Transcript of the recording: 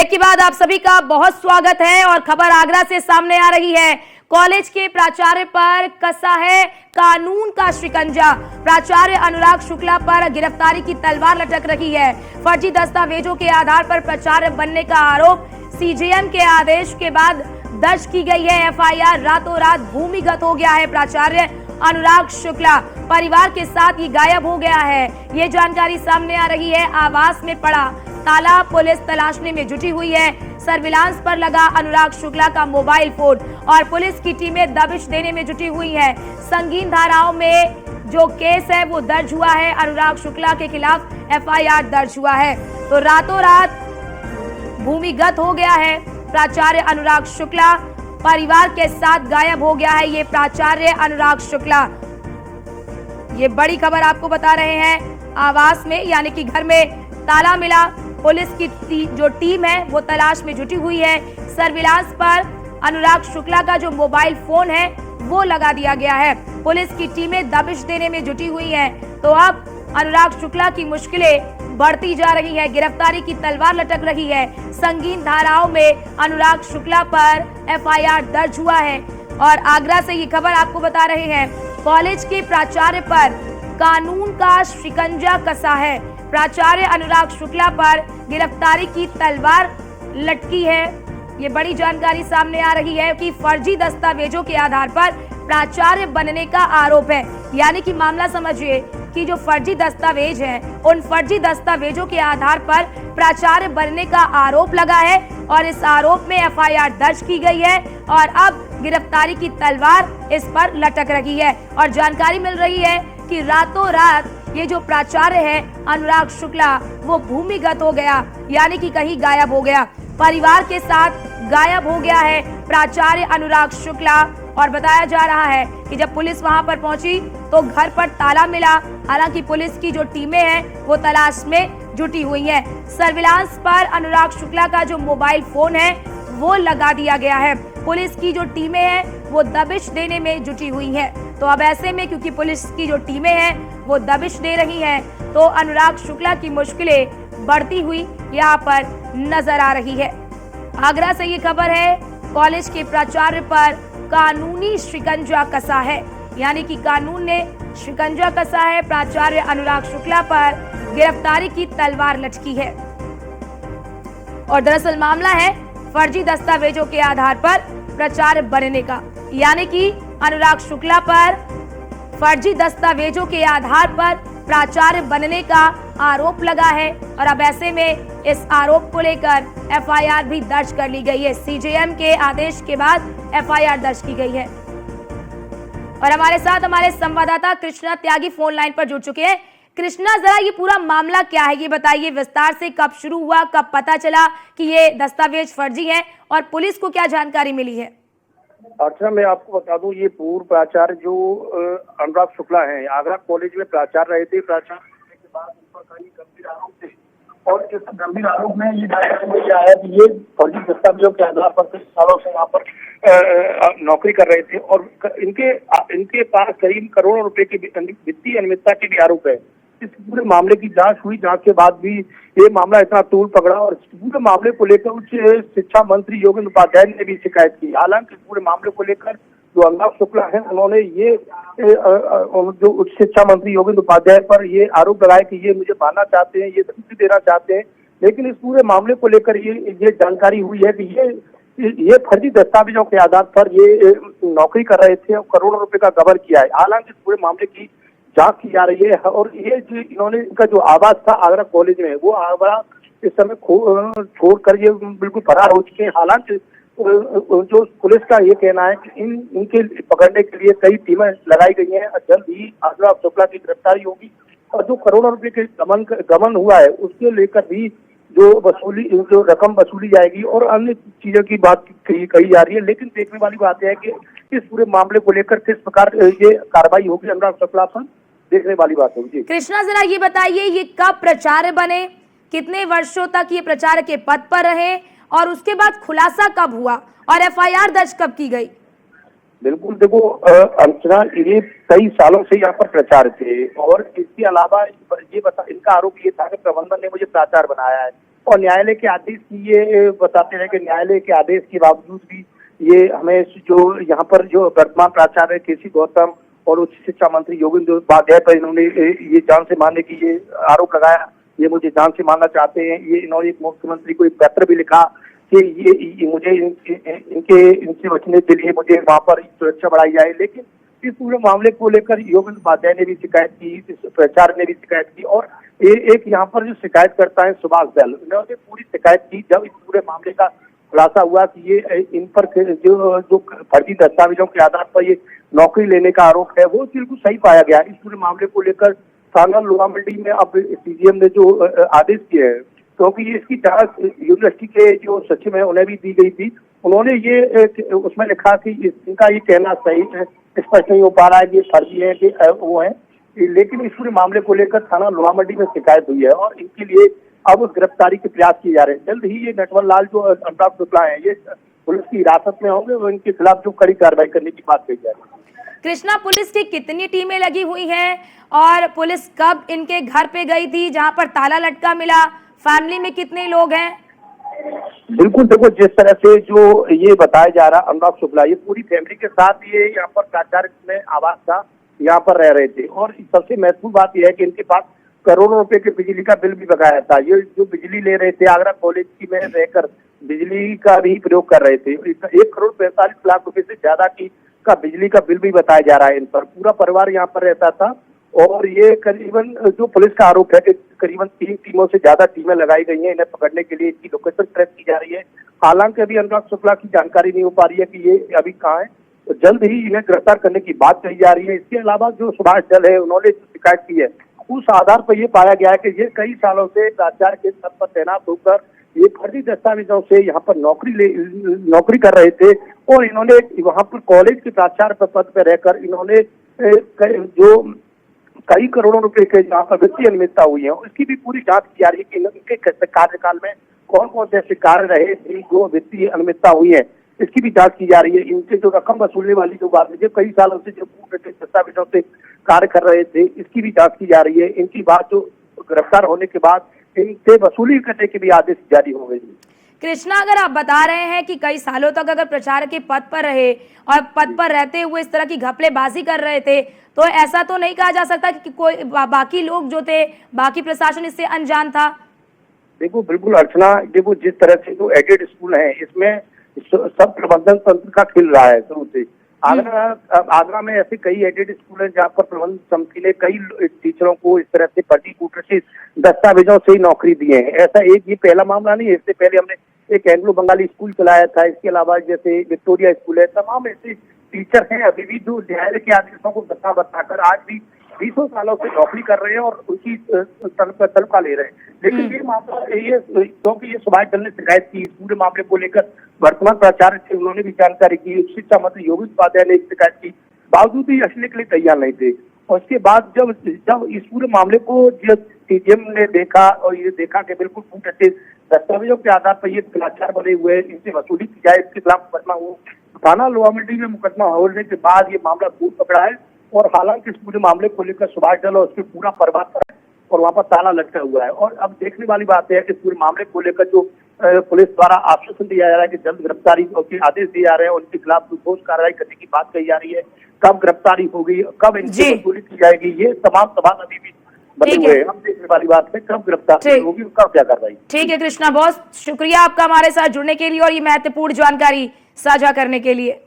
Break के बाद आप सभी का बहुत स्वागत है और खबर आगरा से सामने आ रही है। कॉलेज के प्राचार्य पर कसा है कानून का शिकंजा। प्राचार्य अनुराग शुक्ला पर गिरफ्तारी की तलवार लटक रही है। फर्जी दस्तावेजों के आधार पर प्राचार्य बनने का आरोप सीजेएम के आदेश के बाद दर्ज की गई है एफआईआर। रातों रात भूमिगत हो गया है प्राचार्य अनुराग शुक्ला, परिवार के साथ ये गायब हो गया है। ये जानकारी सामने आ रही है। आवास में पड़ा ताला पुलिस तलाशने में जुटी हुई है। सर्विलांस पर लगा अनुराग शुक्ला का मोबाइल फोन और पुलिस की टीमें दबिश देने में जुटी हुई है। संगीन धाराओं में जो केस है वो दर्ज हुआ है। अनुराग शुक्ला के खिलाफ एफआईआर दर्ज हुआ है। तो रातों रात भूमिगत हो गया है प्राचार्य अनुराग शुक्ला, परिवार के साथ गायब हो गया है ये प्राचार्य अनुराग शुक्ला। ये बड़ी खबर आपको बता रहे हैं। आवास में यानी कि घर में ताला मिला। पुलिस की जो टीम है वो तलाश में जुटी हुई है। सर्विलांस पर अनुराग शुक्ला का जो मोबाइल फोन है वो लगा दिया गया है। पुलिस की टीमें दबिश देने में जुटी हुई है। तो अब अनुराग शुक्ला की मुश्किलें बढ़ती जा रही है। गिरफ्तारी की तलवार लटक रही है। संगीन धाराओं में अनुराग शुक्ला पर एफआईआर दर्ज हुआ है। और आगरा से ये खबर आपको बता रहे हैं। कॉलेज के प्राचार्य पर कानून का शिकंजा कसा है। प्राचार्य अनुराग शुक्ला पर गिरफ्तारी की तलवार लटकी है। ये बड़ी जानकारी सामने आ रही है कि फर्जी दस्तावेजों के आधार पर प्राचार्य बनने का आरोप है। यानी कि मामला समझिए कि जो फर्जी दस्तावेज हैं, उन फर्जी दस्तावेजों के आधार पर प्राचार्य बनने का आरोप लगा है और इस आरोप में एफआईआर दर्ज की गई है और अब गिरफ्तारी की तलवार इस पर लटक रही है। और जानकारी मिल रही है कि रातों रात ये जो प्राचार्य है अनुराग शुक्ला वो भूमिगत हो गया, यानी कि कहीं गायब हो गया। परिवार के साथ गायब हो गया है प्राचार्य अनुराग शुक्ला। और बताया जा रहा है कि जब पुलिस वहां पर पहुंची तो घर पर ताला मिला। हालांकि पुलिस की जो टीमें हैं वो तलाश में जुटी हुई हैं। सर्विलांस पर अनुराग शुक्ला का जो मोबाइल फोन है वो लगा दिया गया है। पुलिस की जो टीमें हैं वो दबिश देने में जुटी हुई हैं। तो अब ऐसे में क्योंकि पुलिस की जो टीमें हैं वो दबिश दे रही हैं, तो अनुराग शुक्ला की मुश्किलें बढ़ती हुई यहाँ पर नजर आ रही है। आगरा से ये खबर है। कॉलेज के प्राचार्य पर कानूनी शिकंजा कसा है, यानी कि कानून ने शिकंजा कसा है। प्राचार्य अनुराग शुक्ला पर गिरफ्तारी की तलवार लटकी है। और दरअसल मामला है फर्जी दस्तावेजों के आधार पर प्राचार्य बनने का, यानी कि अनुराग शुक्ला पर फर्जी दस्तावेजों के आधार पर प्राचार्य बनने का आरोप लगा है। और अब ऐसे में इस आरोप को लेकर एफआईआर भी दर्ज कर ली गई है। सीजेएम के आदेश के बाद एफआईआर दर्ज की गई है। और हमारे साथ हमारे संवाददाता कृष्णा त्यागी फोन लाइन पर जुड़ चुके हैं। कृष्णा, जरा ये पूरा मामला क्या है, ये बताइए विस्तार से। कब शुरू हुआ, कब पता चला कि ये दस्तावेज फर्जी हैं और पुलिस को क्या जानकारी मिली है? अच्छा, मैं आपको बता दूं, ये पूर्व प्राचार्य जो अनुराग शुक्ला हैं, आगरा कॉलेज में प्राचार्य रहे थे। प्राचार्य होने के बाद उन पर कई गंभीर आरोप थे और इस गंभीर आरोप में ये जानकारी आया कि ये फर्जी दस्तावेजों के आधार पर कुछ सालों से यहाँ पर नौकरी कर रहे थे और इनके पास करीब करोड़ों रुपए की वित्तीय अनियमितता के भी आरोप है। इस पूरे मामले की जांच हुई। जांच के बाद भी ये मामला इतना तूल पकड़ा और इस पूरे मामले को लेकर उच्च शिक्षा मंत्री योगेंद्र उपाध्याय ने भी शिकायत की। हालांकि पूरे मामले को लेकर जो अनुराग शुक्ला है उन्होंने ये जो उच्च शिक्षा मंत्री योगेंद्र उपाध्याय पर ये आरोप लगाया कि ये मुझे मारना चाहते हैं, ये धमकी देना चाहते हैं। लेकिन इस पूरे मामले को लेकर ये जानकारी हुई है कि ये फर्जी दस्तावेजों के आधार पर ये नौकरी कर रहे थे और करोड़ों रुपए का गबन किया है। हालांकि इस पूरे मामले की जांच की जा रही है। और ये जो इन्होंने इनका जो आवास था आगरा कॉलेज में, वो आगरा इस समय छोड़कर ये बिल्कुल फरार हो चुके हैं। हालांकि जो पुलिस का ये कहना है कि इनके पकड़ने के लिए कई टीमें लगाई गई हैं और जल्द ही अनुराग शुक्ला की गिरफ्तारी होगी। और जो करोड़ों रुपए के गबन हुआ है उसके लेकर भी जो रकम वसूली जाएगी और अन्य चीजों की बात कही जा रही है। लेकिन देखने वाली बात है कि इस पूरे मामले को लेकर किस प्रकार ये कार्रवाई होगी अनुराग शुक्ला पर, देखने वाली बात होगी। कृष्णा, जरा ये बताइए ये कब प्राचार्य बने, कितने वर्षों तक ये प्राचार्य के पद पर रहे और उसके बाद खुलासा कब हुआ और एफआईआर दर्ज कब की गई? बिल्कुल, देखो अर्चना, ये कई सालों से यहाँ पर प्राचार्य थे और इसके अलावा ये इनका आरोप ये था कि प्रबंधन ने मुझे प्राचार्य बनाया है। और न्यायालय के आदेश की ये बताते रहे कि न्यायालय के आदेश के बावजूद भी ये हमें जो यहाँ पर जो वर्तमान प्राचार्य केसी गौतम और उच्च शिक्षा मंत्री योगेंद्र उपाध्याय पर इन्होंने ये जान से मारने की ये आरोप लगाया, ये मुझे जान से मारना चाहते हैं। ये इन्होंने एक मुख्यमंत्री को एक पत्र भी लिखा कि ये मुझे इनसे बचने के लिए मुझे वहां पर सुरक्षा बढ़ाई जाए। लेकिन इस पूरे मामले को लेकर योगेंद्र उपाध्याय ने भी शिकायत की, प्राचार्य ने भी शिकायत की और एक यहाँ पर जो शिकायत करता है सुभाष दल, उन्होंने पूरी शिकायत की। जब इस पूरे मामले का खुलासा हुआ कि ये इन पर जो फर्जी दस्तावेजों के आधार पर ये नौकरी लेने का आरोप है वो बिल्कुल सही पाया गया। इस पूरे मामले को लेकर थाना लोहा मंडी में अब सीजीएम ने जो आदेश दिए हैं, क्योंकि ये इसकी जांच यूनिवर्सिटी के जो सचिव है उन्हें भी दी गई थी, उन्होंने ये उसमें लिखा कि इनका ये कहना सही है, स्पष्ट नहीं हो पा रहा है कि ये फर्जी है कि वो है। लेकिन इस पूरे मामले को लेकर थाना लोहा मंडी में शिकायत हुई है और इनके लिए अब गिरफ्तारी के प्रयास किए जा रहे हैं। जल्द ही ये नटवर लाल जो अनुराग शुक्ला है ये पुलिस की हिरासत में होंगे और इनके खिलाफ जो कड़ी कार्रवाई करने की बात कही जा रही है। कृष्णा, पुलिस की कितनी टीमें लगी हुई हैं और पुलिस कब इनके घर पे गई थी जहां पर ताला लटका मिला? फैमिली में कितने लोग हैं? बिल्कुल, देखो जिस तरह से जो ये बताया जा रहा अनुराग शुक्ला ये पूरी फैमिली के साथ ये यहाँ पर प्राचार्य में आवास था, यहाँ पर रह रहे थे और सबसे महत्वपूर्ण बात यह है कि इनके पास करोड़ों रुपए के बिजली का बिल भी बकाया था। ये जो बिजली ले रहे थे आगरा कॉलेज की में रहकर बिजली का भी प्रयोग कर रहे थे। 1,45,00,000 रुपए से ज्यादा का बिजली का बिल भी बताया जा रहा है इन पर। पूरा परिवार यहाँ पर रहता था और ये करीबन जो पुलिस का आरोप है कि करीबन 3 टीमों से ज्यादा टीमें लगाई गई हैं इन्हें पकड़ने के लिए, इनकी लोकेशन ट्रैक की जा रही है। हालांकि अभी अनुराग शुक्ला की जानकारी नहीं हो पा रही है कि ये अभी कहाँ है, तो जल्द ही इन्हें गिरफ्तार करने की बात कही जा रही है। इसके अलावा जो सुभाष दल है उन्होंने जो शिकायत की है उस आधार पर यह पाया गया है कि ये कई सालों से प्राचार्य के पद पर तैनात होकर ये फर्जी दस्तावेजों से यहाँ पर नौकरी कर रहे थे और इन्होंने वहां पर कॉलेज के प्राचार्य पद पर रहकर इन्होंने जो कई करोड़ों रुपए के जहाँ पर वित्तीय अनियमितता हुई है उसकी भी पूरी जांच की जा रही है कि इनके कार्यकाल में कौन कौन से ऐसे कार्य रहे जो वित्तीय अनियमितता हुई है, इसकी भी जांच की जा रही है। इनसे जो रकम वसूलने वाली जो बात है, जो कई सालों से जो दस्तावेजों से कार्य कर रहे थे, इसकी भी जांच की जा रही है। इनकी बात जो गिरफ्तार होने के बाद इनसे वसूली करने के भी आदेश जारी हो गए। कृष्णा, अगर आप बता रहे हैं कि कई सालों तक अगर प्रचारक के पद पर रहे और पद पर रहते हुए इस तरह की घपलेबाजी कर रहे थे, तो ऐसा तो नहीं कहा जा सकता कि कोई बाकी लोग जो थे, बाकी प्रशासन इससे अनजान था? देखो बिल्कुल अर्चना, देखो जिस तरह से जो एडेड स्कूल है इसमें सब प्रबंधन तंत्र का खिल रहा है शुरू से। आगरा में ऐसे कई एडेड स्कूल हैं जहाँ पर प्रबंधन समिति ने कई टीचरों को इस तरह से फर्जी कूटनीतिक दस्तावेजों से ही नौकरी दी है। ऐसा एक ये पहला मामला नहीं है, इससे पहले हमने एक एंग्लो बंगाली स्कूल चलाया था। इसके अलावा जैसे विक्टोरिया स्कूल है, तमाम ऐसे टीचर हैं अभी भी जो न्यायालय के आदेशों को बताकर आज भी 20 सालों से नौकरी कर रहे हैं और उनकी तनख्वाह ले रहे हैं। लेकिन ये मामला क्योंकि ये सुभाष दल ने शिकायत की, इस पूरे मामले को लेकर वर्तमान प्राचार्य थे उन्होंने भी जानकारी की, शिक्षा मंत्री योगेंद्र उपाध्याय ने शिकायत की, बावजूद भी हटने के लिए तैयार नहीं थे। और उसके बाद जब इस पूरे मामले को सीजीएम ने देखा और ये देखा कि बिल्कुल कूटनीतिक दस्तावेजों के आधार पर ये प्राचार्य बने हुए, इनसे वसूली की जाए, इसके खिलाफ मुकदमा हो, थाना लोहा मंडी में मुकदमा होने के बाद ये मामला दूर पकड़ा है। और हालांकि इस पूरे मामले को लेकर सुभाष दल और उसके पूरा परिवार पर और वहाँ पर ताला लटका हुआ है। और अब देखने वाली बात है कि इस पूरे मामले को लेकर जो पुलिस द्वारा आश्वासन दिया जा रहा है कि जल्द गिरफ्तारी के आदेश दिए जा रहे हैं, उनके खिलाफ ठोस कार्रवाई करने की बात कही जा रही है। कब गिरफ्तारी होगी, कब इनसे वसूली की जाएगी, ये तमाम सवाल अभी भी बने हुए हैं। अब देखने वाली बात है कब गिरफ्तारी होगी, कब क्या कार्रवाई। ठीक है कृष्णा, बहुत शुक्रिया आपका हमारे साथ जुड़ने के लिए और ये महत्वपूर्ण जानकारी साझा करने के लिए।